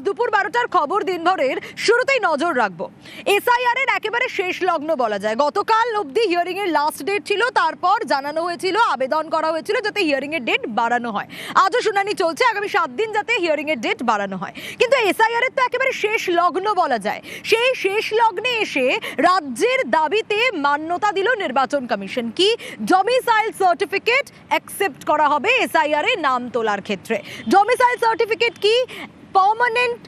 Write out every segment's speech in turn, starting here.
দুপুর 12টার খবর দিনভরের শুরুতেই নজর রাখবো এসআইআর এর একেবারে শেষ লগ্ন বলা যায়। গতকাল অবধি হিয়ারিং এর লাস্ট ডেট ছিল, তারপর জানানো হয়েছিল, আবেদন করা হয়েছিল যাতে হিয়ারিং এর ডেট বাড়ানো হয়। আজও শুনানি চলছে, আগামী 7 দিন যাতে হিয়ারিং এর ডেট বাড়ানো হয়। কিন্তু এসআইআর এর তো একেবারে শেষ লগ্ন বলা যায়। সেই শেষ লগ্নে এসে রাজ্যের দাবিতে মান্যতা দিল নির্বাচন কমিশন। কি ডমিসাইল সার্টিফিকেট অ্যাকসেপ্ট করা হবে এসআইআর এ নাম তোলার ক্ষেত্রে। ডমিসাইল সার্টিফিকেট কি? পার্মানেন্ট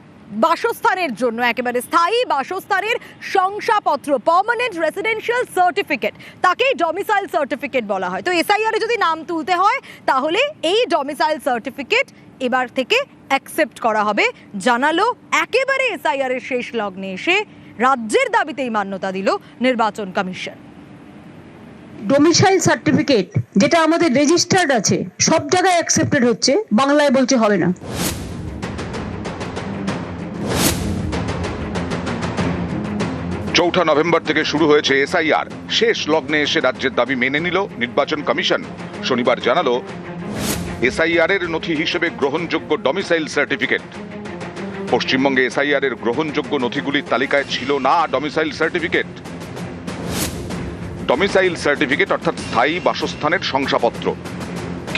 বাসস্থানের জন্য, একেবারে স্থায়ী বাসস্থানের শংসাপত্র, পার্মানেন্ট রেসিডেন্সিয়াল সার্টিফিকেট, তাকেই ডমিসাইল সার্টিফিকেট বলা হয়। তো এসআইআর এ যদি নাম তুলতে হয় তাহলে এই ডমিসাইল সার্টিফিকেট এবার থেকে অ্যাকসেপ্ট করা হবে, জানালো একেবারে এসআইআর এর শেষ লগ্নে এসে রাজ্যের দাবিতেই মান্যতা দিল নির্বাচন কমিশন। ডোমিসাইল সার্টিফিকেট যেটা আমাদের রেজিস্টার্ড আছে সব জায়গায় অ্যাকসেপ্টেড হচ্ছে, বাংলায় বলছে হবে না। চৌঠা নভেম্বর থেকে শুরু হয়েছে এসআইআর। শেষ লগ্নে এসে রাজ্যের দাবি মেনে নিল নির্বাচন কমিশন। শনিবার জানালো এসআইআর এর নথি হিসেবে গ্রহণযোগ্য ডমিসাইল সার্টিফিকেট। পশ্চিমবঙ্গে এসআইআর এর গ্রহণযোগ্য নথিগুলির তালিকায় ছিল না ডমিসাইল সার্টিফিকেট। ডমিসাইল সার্টিফিকেট অর্থাৎ স্থায়ী বাসস্থানের শংসাপত্র।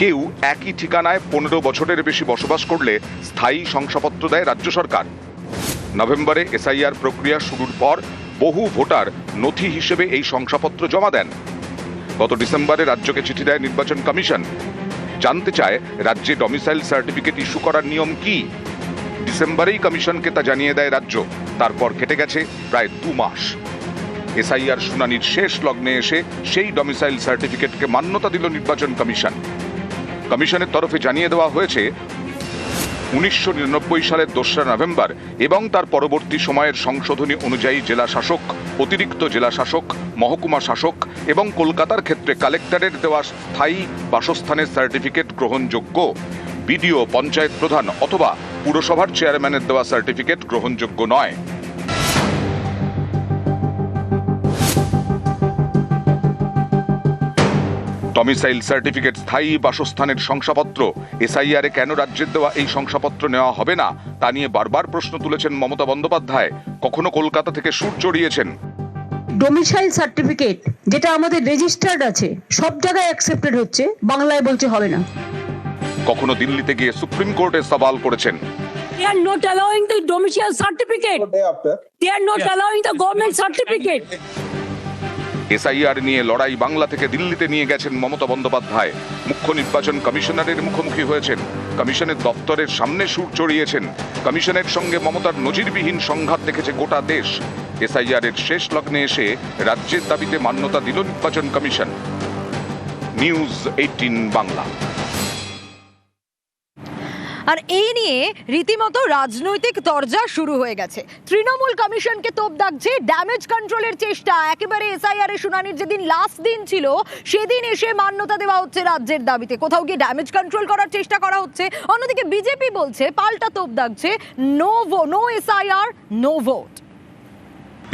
কেউ একই ঠিকানায় 15 বছরের বেশি বসবাস করলে স্থায়ী শংসাপত্র দেয় রাজ্য সরকার। নভেম্বরে এসআইআর প্রক্রিয়া শুরুর পর বহু ভোটার নথি হিসেবে এই শংসাপত্র জমা দেন। গত ডিসেম্বরে রাজ্যকে চিঠি দেয় নির্বাচন কমিশন, জানতে চায় রাজ্যে ডমিসাইল সার্টিফিকেট ইস্যু করার নিয়ম কি। ডিসেম্বরেই কমিশনকে তা জানিয়ে দেয় রাজ্য। তারপর কেটে গেছে প্রায় 2 মাস। এসআইআর শুনানির শেষ লগ্নে এসে সেই ডমিসাইল সার্টিফিকেটকে মান্যতা দিল নির্বাচন কমিশন। কমিশনের তরফে জানিয়ে দেওয়া হয়েছে 1999 সালের 2রা নভেম্বর এবং তার পরবর্তী সময়ের সংশোধনী অনুযায়ী জেলা শাসক, অতিরিক্ত জেলা শাসক, মহকুমা শাসক এবং কলকাতার ক্ষেত্রে কালেক্টরের দেওয়া স্থায়ী বাসস্থানের সার্টিফিকেট গ্রহণযোগ্য। বিডিও, পঞ্চায়েত প্রধান অথবা পুরসভার চেয়ারম্যানের দেওয়া সার্টিফিকেট গ্রহণযোগ্য নয়। ডমিসাইল সার্টিফিকেট স্থায়ী বাসস্থানের শংসাপত্র। এসআইআর এ কেন রাজ্যের দেওয়া এই শংসাপত্র নেওয়া হবে না তা নিয়ে বারবার প্রশ্ন তুলেছেন মমতা বন্দ্যোপাধ্যায়। কখনো কলকাতা থেকে সুর চড়িয়েছেন। ডোমিসাইল সার্টিফিকেট যেটা আমাদের রেজিস্টার্ড আছে সব জায়গায় অ্যাকসেপ্টেড হচ্ছে, বাংলায় বলছে হবে না। কখনো দিল্লিতে গিয়ে সুপ্রিম কোর্টে সওয়াল করেছেন। They are not allowing the domicile certificate. They are not allowing the government certificate. SIR নিয়ে লড়াই বাংলা থেকে দিল্লিতে নিয়ে গেছেন মমতা বন্দ্যোপাধ্যায়। মুখ্য নির্বাচন কমিশনারের মুখোমুখি হয়েছেন, কমিশনের দপ্তরের সামনে সুর চড়িয়েছেন। কমিশনের সঙ্গে মমতার নজিরবিহীন সংঘাত দেখেছে গোটা দেশ। এসআইআর এর শেষ লগ্নে এসে রাজ্যের দাবিতে মান্যতা দিল নির্বাচন কমিশন। নিউজ 18 বাংলা। আর এই নিয়ে রীতিমতো রাজনৈতিক তরজা শুরু হয়ে গেছে। তৃণমূল কমিশনকে তোপ দাগছে ড্যামেজ কন্ট্রোলের চেষ্টা। একেবারে এসআইআর এর শুনানির যেদিন লাস্ট দিন ছিল সেদিন এসে মান্যতা দেওয়া হচ্ছে রাজ্যের দাবিতে, কোথাও গিয়ে ড্যামেজ কন্ট্রোল করার চেষ্টা করা হচ্ছে। অন্যদিকে বিজেপি বলছে, পাল্টা তোপ দাগছে, no SIR, no vote.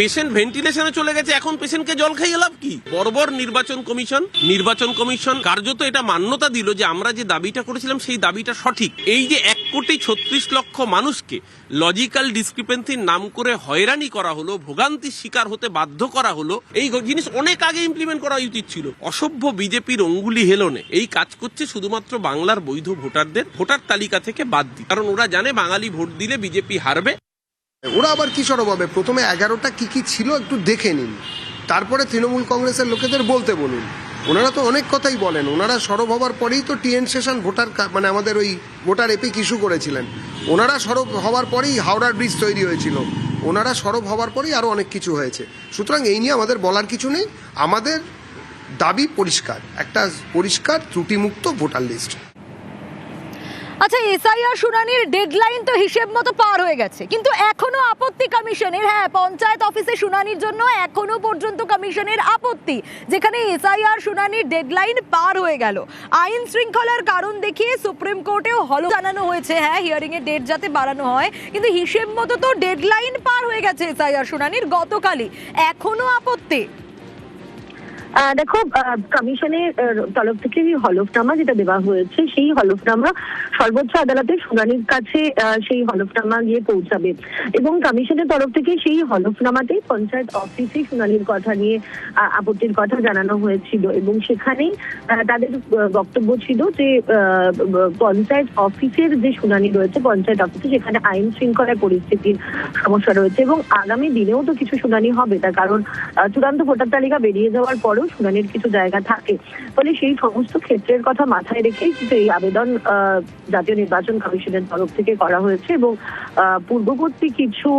Patient ভেন্টিলেশনে চলে গেছে, এখন পেশেন্টকে জল খাইয়ে লাভ কি? বর্বর নির্বাচন কমিশন কার্যত এটা মান্যতা দিল যে আমরা যে দাবিটা করেছিলাম সেই দাবিটা সঠিক। এই যে 1,36,00,000 মানুষকে লজিক্যাল ডিসক্রিপেন্সির নাম করে হয়রানি করা হলো, ভোগান্তির শিকার হতে বাধ্য করা হলো, এই জিনিস অনেক আগে ইমপ্লিমেন্ট করা উচিত ছিল। অসভ্য বিজেপির অঙ্গুলি হেলনে এই কাজ করছে শুধুমাত্র বাংলার বৈধ ভোটারদের ভোটার তালিকা থেকে বাদ দিয়ে, কারণ ওরা জানে বাঙালি ভোট দিলে বিজেপি হারবে। ওরা আবার কি সরব হবে? প্রথমে 11টা কি ছিল একটু দেখে নিন, তারপরে তৃণমূল কংগ্রেসের লোকেদের বলতে বলুন। ওনারা তো অনেক কথাই বলেন। ওনারা সরব হবার পরেই তো টিএন সেশন ভোটার মানে আমাদের ওই ভোটার এপিক ইস্যু করেছিলেন। ওনারা সরব হওয়ার পরেই হাওড়ার ব্রিজ তৈরি হয়েছিল। ওনারা সরব হওয়ার পরেই আরও অনেক কিছু হয়েছে। সুতরাং এই নিয়ে আমাদের বলার কিছু নেই। আমাদের দাবি পরিষ্কার, একটা পরিষ্কার ত্রুটিমুক্ত ভোটার লিস্ট। আচ্ছা, এসআইআর শুনানির ডেডলাইন তো হিসেব মতো পার হয়ে গেছে, কিন্তু এখনো আপত্তি কমিশনের। হ্যাঁ, পঞ্চায়েত অফিসে শুনানির জন্য এখনো পর্যন্ত কমিশনের আপত্তি, যেখানে এসআইআর শুনানির ডেডলাইন পার হয়ে গেল। আইন শৃঙ্খলার কারণ দেখিয়ে সুপ্রিম কোর্টেও হলো জানানো হয়েছে, হ্যাঁ, হিয়ারিং এর ডেট যাতে বাড়ানো হয়, কিন্তু হিসেব মতো তো ডেডলাইন পার হয়ে গেছে এসআইআর শুনানির গতকালই, এখনো আপত্তি। দেখো, কমিশনের তরফ থেকে হলফনামা যেটা দেওয়া হয়েছে, সেই হলফনামা সর্বোচ্চ আদালতের শুনানির কাছে সেই হলফনামা গিয়ে পৌঁছাবে এবং কমিশনের তরফ থেকে সেই হলফনামাতে পঞ্চায়েত অফিসে শুনানির কথা নিয়ে আপত্তির কথা জানানো হয়েছিল এবং সেখানেই তাদের বক্তব্য ছিল যে পঞ্চায়েত অফিসের যে শুনানি রয়েছে পঞ্চায়েত অফিসে, সেখানে আইন শৃঙ্খলার পরিস্থিতির সমস্যা রয়েছে এবং আগামী দিনেও তো কিছু শুনানি হবে, তার কারণ চূড়ান্ত ভোটার তালিকা বেরিয়ে যাওয়ার পরেও শুনানির কিছু জায়গা থাকে। ফলে সেই সমস্ত ক্ষেত্রের কথা মাথায় রেখেই কিন্তু এই আবেদন জাতীয় নির্বাচন কমিশনের তরফ থেকে করা হয়েছে এবং পূর্ববর্তী কিছু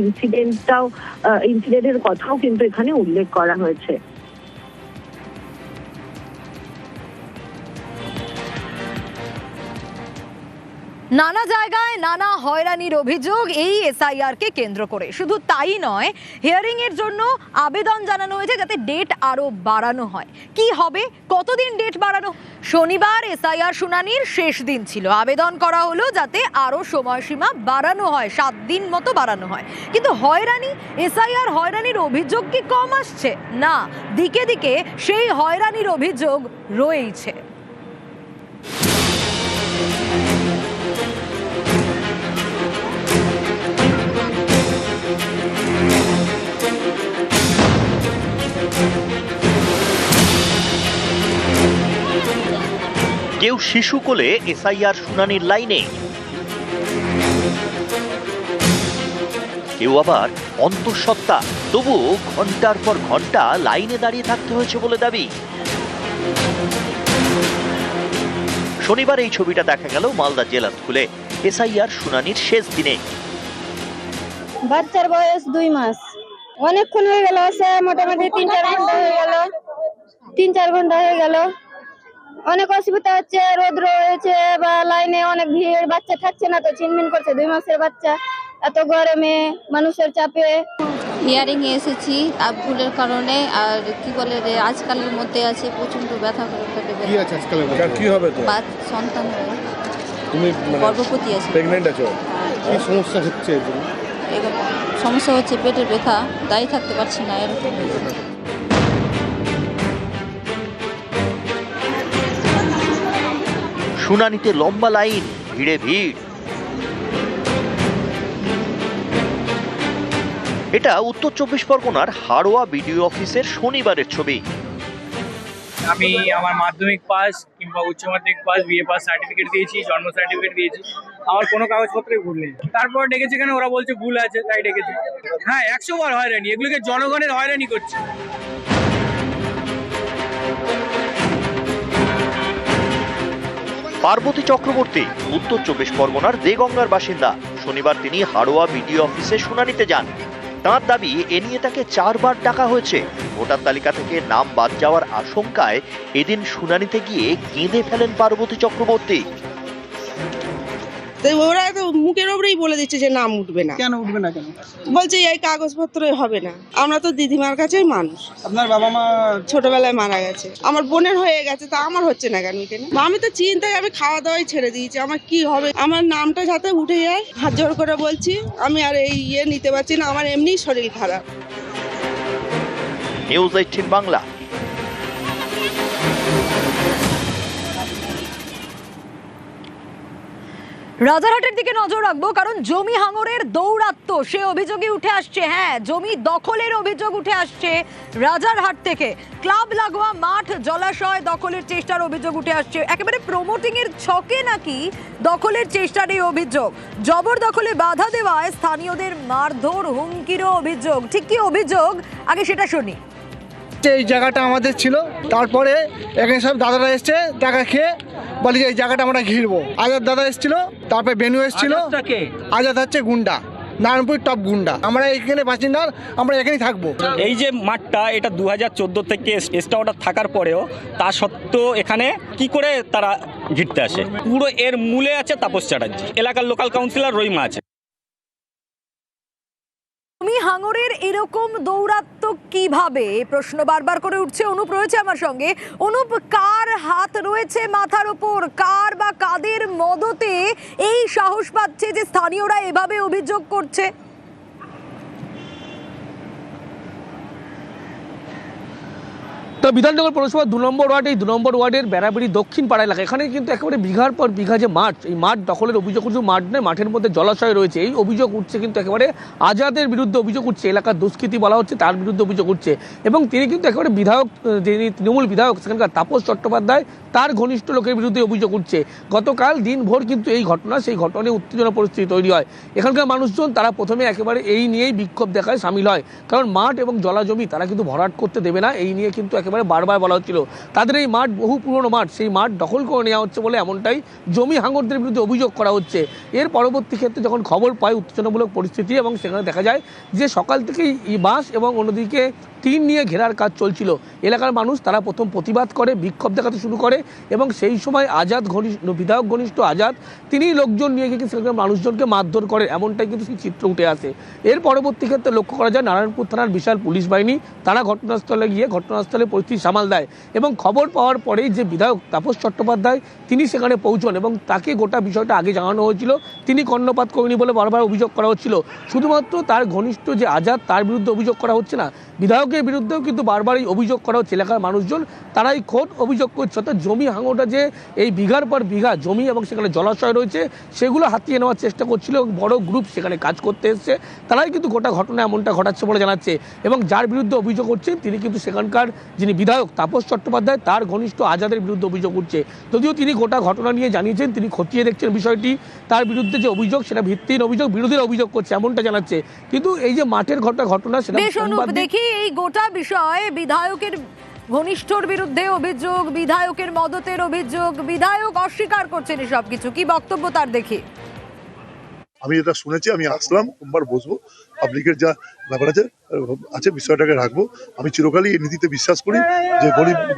ইনসিডেন্টের কথাও কিন্তু এখানে উল্লেখ করা হয়েছে। নানা জায়গায় নানা হয়রানির অভিযোগ এই এসআইআর কে কেন্দ্র করে। শুধু তাই নয়, হিয়ারিং এর জন্য আবেদন জানানো হয়েছে যাতে ডেট আরো বাড়ানো হয়। কি হবে, কতদিন ডেট বাড়ানো? শনিবার এসআইআর শুনানির শেষ দিন ছিল, আবেদন করা হলো যাতে আরো সময়সীমা বাড়ানো হয়, 7 দিন মতো বাড়ানো হয়। কিন্তু হয়রানি, এসআইআর হয়রানির অভিযোগ কি কম আসছে? না, দিকে দিকে সেই হয়রানির অভিযোগ রয়েছে। কেউ শিশু কোলে এসআইআর শুনানির লাইনে, কেউ আবার অন্তঃসত্ত্বা, তবুও ঘন্টার পর ঘন্টা লাইনে দাঁড়িয়ে থাকতে হয়েছে বলে দাবি। শনিবার এই ছবিটা দেখা গেল মালদা জেলা স্কুলে এসআইআর শুনানির শেষ দিনে। বাচ্চার বয়স 2 মাস, অনেকক্ষণ হয়ে গেল, মোটামুটি 3-4 ঘন্টা হয়ে গেল, 3-4 ঘন্টা হয়ে গেল। অনেক অসুবিধা হচ্ছে, রোদ রয়েছে বা লাইনে অনেক ভিড়, বাচ্চা থাকছে না তো, ছিনমিন করছে, 2 মাসের বাচ্চা, এত গরমে মানুষের চাপে। হিয়ারিং এ এসেছি ভুলের কারণে, আর কি বলে যে আজকালের মধ্যে আছে প্রচন্ড ব্যথা করে পেটে। কি আছে আজকালের মধ্যে? কি হবে তো? সন্তান হবে। তুমি গর্ভবতী আছো? প্রেগন্যান্ট আছো? কি সমস্যা হচ্ছে? এরকম সমস্যা হচ্ছে, পেটের ব্যথা, দাঁড়িয়ে থাকতে পারছি না, এরকম। শুনানিতে লম্বা লাইন, ভিড়ে ভিড়। এটা উত্তর 24 পরগনার হাড়োয়া বিডিও অফিসের শনিবারের ছবি। আমি আমার মাধ্যমিক পাস কিংবা উচ্চ মাধ্যমিক পাস, বিএ পাস সার্টিফিকেট দিয়েছি, জন্ম সার্টিফিকেট দিয়েছি, আমার কোনো কাগজপত্রই ভুল নেই। তারপর ডেকেছে কেন, ওরা বলছে ভুল আছে তাই ডেকেছে। হ্যাঁ, 100 বার হয়রানি, এগুলোকে জনগণের হয়রানি করছে। পার্বতী চক্রবর্তী উত্তর 24 পরগনার দেগঙ্গার বাসিন্দা। শনিবার তিনি হাড়োয়া বিডিও অফিসে শুনানিতে যান। তাঁর দাবি, এ নিয়ে তাকে 4 বার ডাকা হয়েছে। ভোটার তালিকা থেকে নাম বাদ যাওয়ার আশঙ্কায় এদিন শুনানিতে গিয়ে কেঁদে ফেলেন পার্বতী চক্রবর্তী। ওরা তো মুখের ওপরেই বলে দিচ্ছে যে নাম উঠবে না। কেন উঠবে না? কেন বলছে এই কাগজপত্র হবে না। আমরা তো দিদিমার কাছেই মানুষ। আপনার বাবা মা ছোটবেলায় মারা গেছে, আমার বোনের হয়ে গেছে, তা আমার হচ্ছে না কেন? আমি তো চিন্তায়, আমি খাওয়া দাওয়াই ছেড়ে দিয়েছি। আমার কি হবে? আমার নামটা যাতে উঠে যায়, হাত জোড় করে বলছি। আমি আর এই নিতে পারছি না, আমার এমনি শরীর খারাপ। নিউজ 18 বাংলা। রাজারহাটের দিকে নজর রাখবো, কারণ জমি হাঙরের দৌরাত্ম্য সে অভিযোগে উঠে আসছে। হ্যাঁ, জমি দখলের অভিযোগ উঠে আসছে রাজারহাট থেকে। ক্লাব লাগোয়া মাঠ, জলাশয় দখলের চেষ্টার অভিযোগ উঠে আসছে। একেবারে প্রমোটিং এর ছকে নাকি দখলের চেষ্টার এই অভিযোগ। জবরদখলে বাধা দেওয়ায় স্থানীয়দের মারধর, হুমকিরও অভিযোগ। ঠিক কি অভিযোগ, আগে সেটা শুনি। এই জায়গাটা আমাদের ছিল, তারপরে এখানে সব দাদারা এসছে টাকা খেয়ে, বলি যে এই জায়গাটা আমরা ঘিরবো। আজাদ দাদা এসেছিল, তারপরে বেনু এসেছিল। আজাদ হচ্ছে গুন্ডা, নারায়ণপুর টপ গুন্ডা। আমরা এখানে বাসিন্দা, আমরা এখানেই থাকবো। এই যে মাঠটা, এটা 2014 থেকে এক্সট্রা অর্ডার থাকার পরেও তা সত্ত্বেও এখানে কি করে তারা ঘিরতে আসে? পুরো এর মূলে আছে তাপস চ্যাটার্জি, এলাকার লোকাল কাউন্সিলর রহিমা আছে। জমি হাঙরের এরকম দৌরাত্ম্য কিভাবে, এই প্রশ্ন বারবার করে উঠছে। অনুপ রয়েছে আমার সঙ্গে। অনুপ, কার হাত রয়েছে মাথার ওপর? কার বা কাদের মদতে এই সাহস পাচ্ছে যে স্থানীয়রা এভাবে অভিযোগ করছে? তো বিধাননগর পৌরসভা 2 নম্বর ওয়ার্ড, এই 2 নম্বর ওয়ার্ডের বেড়াবেড়ি দক্ষিণ পাড়া এলাকা, এখানে কিন্তু একেবারে বিঘার পর বিঘা যে মাঠ, এই মাঠ দখলের অভিযোগ উঠছে। মাঠ নয়, মাঠের মধ্যে জলাশয় রয়েছে, এই অভিযোগ উঠছে কিন্তু একেবারে আজাদের বিরুদ্ধে অভিযোগ উঠছে, এলাকার দুষ্কৃতী বলা হচ্ছে তার বিরুদ্ধে অভিযোগ উঠছে। এবং তিনি কিন্তু একেবারে বিধায়ক, যিনি তৃণমূল বিধায়ক সেখানকার তাপস চট্টোপাধ্যায়, তার ঘনিষ্ঠ লোকের বিরুদ্ধে অভিযোগ উঠছে। গতকাল দিনভর কিন্তু এই ঘটনা, সেই ঘটনায় উত্তেজনা পরিস্থিতি তৈরি হয়। এখানকার মানুষজন তারা প্রথমে একেবারে এই নিয়েই বিক্ষোভ দেখায় সামিল হয়, কারণ মাঠ এবং জলাজমি তারা কিন্তু ভরাট করতে দেবে না, এই নিয়ে কিন্তু একেবারে বারবার বলা হচ্ছিল। তাদের এই মাঠ বহু পুরনো মাঠ, সেই মাঠ দখল করে নেওয়া হচ্ছে বলে এমনটাই জমি হাঙ্গরদের বিরুদ্ধে অভিযোগ করা হচ্ছে। এর পরবর্তী ক্ষেত্রে যখন খবর পায় উত্তেজনামূলক পরিস্থিতি, এবং সেখানে দেখা যায় যে সকাল থেকেই বাঁশ এবং অন্যদিকে টিন নিয়ে ঘেরার কাজ চলছিল। এলাকার মানুষ তারা প্রথম প্রতিবাদ করে, বিক্ষোভ দেখাতে শুরু করে, এবং সেই সময় আজাদ বিধায়ক ঘনিষ্ঠ আজাদ তিনি লোকজন নিয়ে গিয়ে সেখানকার মানুষজনকে মারধর করে, এমনটাই কিন্তু সেই চিত্র উঠে আসে। এর পরবর্তী ক্ষেত্রে লক্ষ্য করা যায় নারায়ণপুর থানার বিশাল পুলিশ বাহিনী তারা ঘটনাস্থলে গিয়ে ঘটনাস্থলে পরিস্থিতি সামাল দেয়, এবং খবর পাওয়ার পরেই যে বিধায়ক তাপস চট্টোপাধ্যায় তিনি সেখানে পৌঁছন, এবং তাকে গোটা বিষয়টা আগে জানানো হয়েছিল, তিনি কর্ণপাত করেনি বলে বারবার অভিযোগ করা হচ্ছিল। শুধুমাত্র তার ঘনিষ্ঠ যে আজাদ তার বিরুদ্ধে অভিযোগ করা হচ্ছে না, বিধায়কের বিরুদ্ধেও কিন্তু বারবারই অভিযোগ করা হচ্ছে। এলাকার মানুষজন তারাই খোদ অভিযোগ করছে, অর্থাৎ জমি হাঙ্গরটা যে এই বিঘার পর বিঘা জমি এবং সেখানে জলাশয় রয়েছে সেগুলো হাতিয়ে নেওয়ার চেষ্টা করছিল, বড় গ্রুপ সেখানে কাজ করতে এসছে, তারাই কিন্তু গোটা ঘটনা এমনটা ঘটাচ্ছে বলে জানাচ্ছে। এবং যার বিরুদ্ধে অভিযোগ করছে তিনি কিন্তু সেখানকার যিনি বিধায়ক তাপস চট্টোপাধ্যায় তার ঘনিষ্ঠ আজাদের বিরুদ্ধে অভিযোগ উঠছে। যদিও তিনি গোটা ঘটনা নিয়ে জানিয়েছেন, তিনি খতিয়ে দেখছেন বিষয়টি, তার বিরুদ্ধে যে অভিযোগ সেটা ভিত্তিহীন অভিযোগ, বিরোধীরা অভিযোগ করছে এমনটা জানাচ্ছে। কিন্তু এই যে মাঠের ঘটনা সেটা দেখি এই গোটা বিষয়ে বিধায়কের ঘনিষ্ঠর বিরুদ্ধে অভিযোগ, বিধায়কের মদতের অভিযোগ, বিধায়ক অস্বীকার করছেন সব কিছু, কি বক্তব্য তার দেখি। আমি এটা শুনেছি, আমি আসলাম, সোমবার বসবো, পাবলিকের যা ব্যাপার আছে বিষয়টাকে রাখবো। আমি চিরকালই এই নীতিতে বিশ্বাস করি যে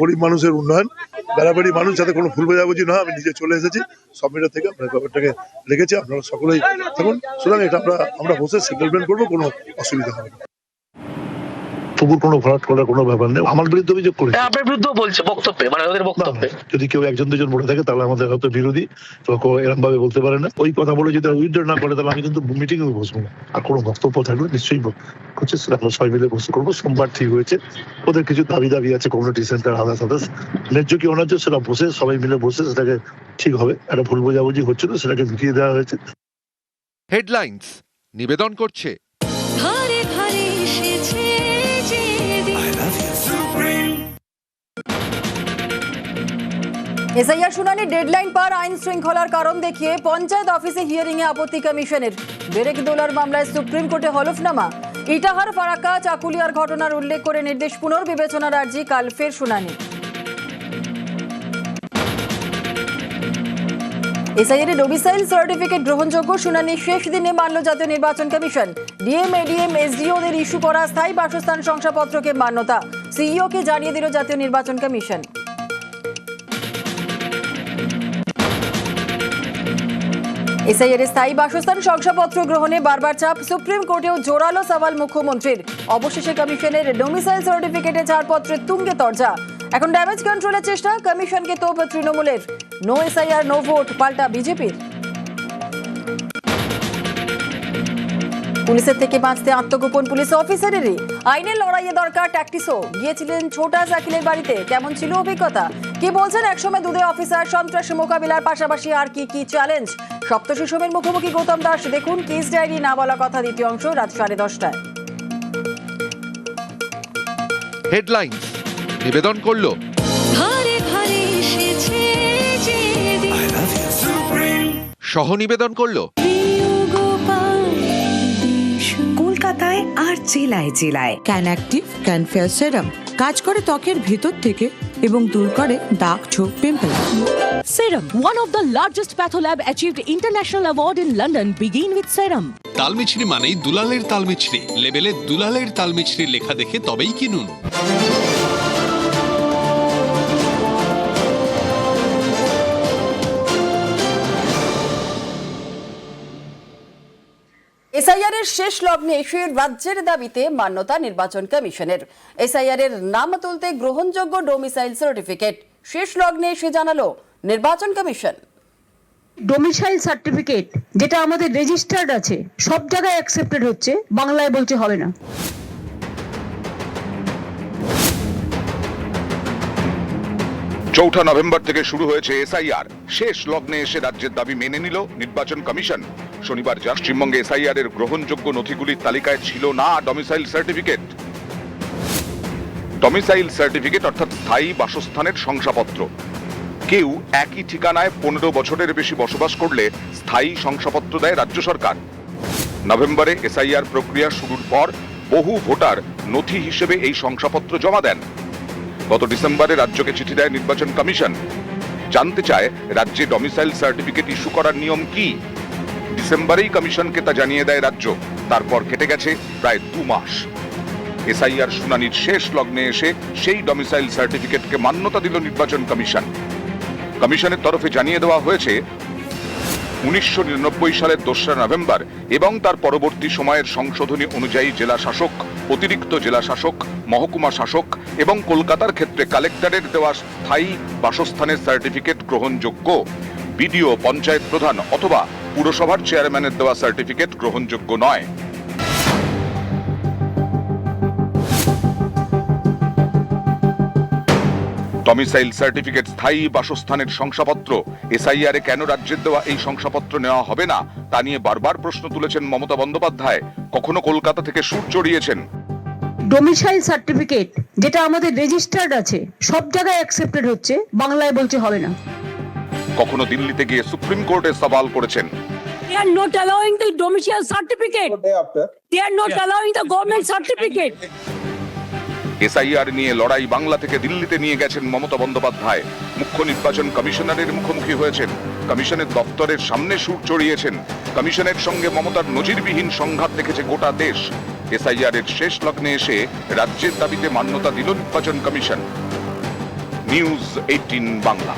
গরিব মানুষের উন্নয়ন, বেড়াবেড়ি মানুষ যাতে কোনো ভুল বোঝাবুঝি না হয়। আমি নিজে চলে এসেছি সব মিডিয়া থেকে, আপনার ব্যাপারটাকে রেখেছি, আপনারা সকলেই থাকুন। সুতরাং এটা আমরা বসে সেটেলমেন্ট করবো, কোনো অসুবিধা হবে না। পুকুর কোনো ভরাট করার কোনো ব্যাপার নেই। আমার বিরুদ্ধে অভিযোগ করে আপনার বিরুদ্ধে বলছে বক্তব্যে, মানে ওদের বক্তব্যে যদি কেউ একজন দুজন বলে থাকে তাহলে আমাদের হয়তো বিরোধী, তো এরকম ভাবে বলতে পারে না। ওই কথা বলে যদি উইথড্র না করে তাহলে আমি কিন্তু মিটিং এ বসবো না। আর কোনো বক্তব্য থাকলে নিশ্চয়ই হচ্ছে সেটা আমরা সবাই মিলে বসে করবো। সোমবার ঠিক হয়েছে, ওদের কিছু দাবি আছে, কমিউনিটি সেন্টার আদার্স ন্যায্য কি অন্যায্য সেটা বসে সবাই মিলে বসে সেটাকে ঠিক হবে। একটা ভুল বোঝাবুঝি হচ্ছিল, সেটাকে মিটিয়ে দেওয়া হয়েছে। হেডলাইন্স নিবেদন করছে এসআইআর শুনানি ডেডলাইন পার, আইন শৃঙ্খলার কারণ দেখিয়ে পঞ্চায়েত অফিসে হিয়ারিং এ আপত্তি কমিশনের। ব্রেকদৌলার মামলায় সুপ্রিম কোর্টে হলফনামা, ইটাহার ফারাক্কা চাকুলিয়ার ঘটনার উল্লেখ করে নির্দেশ পুনর্বিবেচনার আর্জি, কাল ফের শুনানি। এসআইআর ডোমিসাইল সার্টিফিকেট গ্রহণযোগ্য, শুনানি শেষ দিনে মানল জাতীয় নির্বাচন কমিশন। ডিএম, এডিএম, এসডিওদের ইস্যু করা স্থায়ী বাসস্থান শংসাপত্রকে মান্যতা, সিইওকে জানিয়ে দিল জাতীয় নির্বাচন কমিশন। এসআইআর স্থায়ী বাসস্থান শংসাপত্র গ্রহণে বারবার চাপ, সুপ্রিম কোর্টেও জোরালো সওয়াল মুখ্যমন্ত্রীর। অবশেষে কমিশনের ডোমিসাইল সার্টিফিকেটে ছাড়পত্রের তুঙ্গে তরজা। এখন ড্যামেজ কন্ট্রোলের চেষ্টা, কমিশনকে তোপ তৃণমূলের। নো এসআইআর নো ভোট, পাল্টা বিজেপির। পুলিশের থেকে বাঁচতে আত্মগোপন পুলিশ অফিসারেরই। আইনের লড়াইয়ে দরকার ট্যাকটিসও। গিয়েছিলেন ছোটা জাকিলের বাড়িতে, কেমন ছিল অভিজ্ঞতা, কি বলছেন একসময় দুদে অফিসার, সন্ত্রাস মোকাবিলার পাশাপাশি আর কি কি চ্যালেঞ্জ। সপ্ত শিশুমের মুখোমুখি গৌতম দাস, দেখুন কেস ডায়েরি না বলা কথা, দ্বিতীয় অংশ, রাত 10:30টায়। হেডলাইন্স নিবেদন করলো সহ নিবেদন করলো কলকাতায় আর জেলায় জেলায় ক্যান অ্যাক্টিভ ক্যান ফেয়ার সেরাম কাজ করে ত্বকের ভেতর থেকে এবং দূর করে দাগ, ছোপ, pimple. Serum, one of the largest patholab achieved international award in London. Begin with Serum. তালমিছরি মানেই দুলালের তালমিছরি। লেবেলে দুলালের তালমিছরি লেখা দেখে তবেই কিনুন। এসআইআর এর শেষ লগ্নে এসে রাজ্যের দাবিতে মান্যতা নির্বাচন কমিশনের। এসআইআর এর নাম তুলতে গ্রহণযোগ্য ডোমিসাইল সার্টিফিকেট শেষ লগ্নে এসে জানালো নির্বাচন কমিশন। ডোমিসাইল সার্টিফিকেট যেটা আমাদের রেজিস্টার্ড আছে সব জায়গায় অ্যাকসেপ্টেড হচ্ছে, বাংলায় বলছে হবে না। চৌঠা নভেম্বর থেকে শুরু হয়েছে এসআইআর। শেষ লগ্নে এসে রাজ্যের দাবি মেনে নিল নির্বাচন কমিশন। শনিবার পশ্চিমবঙ্গে এসআইআর এর গ্রহণযোগ্য নথিগুলির তালিকায় ছিল না ডমিসাইল সার্টিফিকেট। ডমিসাইল সার্টিফিকেট অর্থাৎ স্থায়ী বাসস্থানের শংসাপত্র। কেউ একই ঠিকানায় 15 বছরের বেশি বসবাস করলে স্থায়ী শংসাপত্র দেয় রাজ্য সরকার। নভেম্বরে এসআইআর প্রক্রিয়া শুরুর পর বহু ভোটার নথি হিসেবে এই শংসাপত্র জমা দেন। গত ডিসেম্বরে রাজ্যকে চিঠি দেয় নির্বাচন কমিশন, জানতে চায় রাজ্যে ডমিসাইল সার্টিফিকেট ইস্যু করার নিয়ম কি। ডিসেম্বরেই কমিশনকে তা জানিয়ে দেয় রাজ্য। তারপর কেটে গেছে প্রায় 2 মাস। এসআইআর শুনানির শেষ লগ্নে এসে সেই ডমিসাইল সার্টিফিকেটকে মান্যতা দিল নির্বাচন কমিশন। কমিশনের তরফে জানিয়ে দেওয়া হয়েছে 1999 সালের 2রা নভেম্বর এবং তার পরবর্তী সময়ের সংশোধনী অনুযায়ী জেলা শাসক, অতিরিক্ত জেলা শাসক, মহকুমা শাসক এবং কলকাতার ক্ষেত্রে কালেক্টরের দেওয়া স্থায়ী বাসস্থানের সার্টিফিকেট গ্রহণযোগ্য। বিডিও, পঞ্চায়েত প্রধান অথবা পুরসভার চেয়ারম্যানের দেওয়া সার্টিফিকেট গ্রহণযোগ্য নয়। ডমিসাইল সার্টিফিকেট স্থায়ী বাসস্থানের শংসাপত্র। এসআইআর এ কেন রাজ্যের দেওয়া এই শংসাপত্র নেওয়া হবে না তা নিয়ে বারবার প্রশ্ন তুলেছেন মমতা বন্দ্যোপাধ্যায়। কখনো কলকাতা থেকে সুর চড়িয়েছেন। ডোমিসাইল সার্টিফিকেট যেটা আমাদের রেজিস্টার্ড আছে সব জায়গায় অ্যাকসেপ্টেড হচ্ছে, বাংলায় বলছে হবে না। কখনো দিল্লিতে গিয়ে সুপ্রিম কোর্টে সওয়াল করেছেন। They are not allowing the domicile certificate. They are not allowing the government certificate. SIR নিয়ে লড়াই বাংলা থেকে দিল্লিতে নিয়ে গেছেন মমতা বন্দ্যোপাধ্যায়। মুখ্য নির্বাচন কমিশনারের মুখোমুখি হয়েছেন। কমিশনের দপ্তরের সামনে সুর চড়িয়েছেন। কমিশনের সঙ্গে মমতার নজিরবিহীন সংঘাত দেখেছে গোটা দেশ। এসআইআর এর শেষ লগ্নে এসে রাজ্যের দাবিতে মান্যতা দিল নির্বাচন কমিশন। নিউজ 18 বাংলা।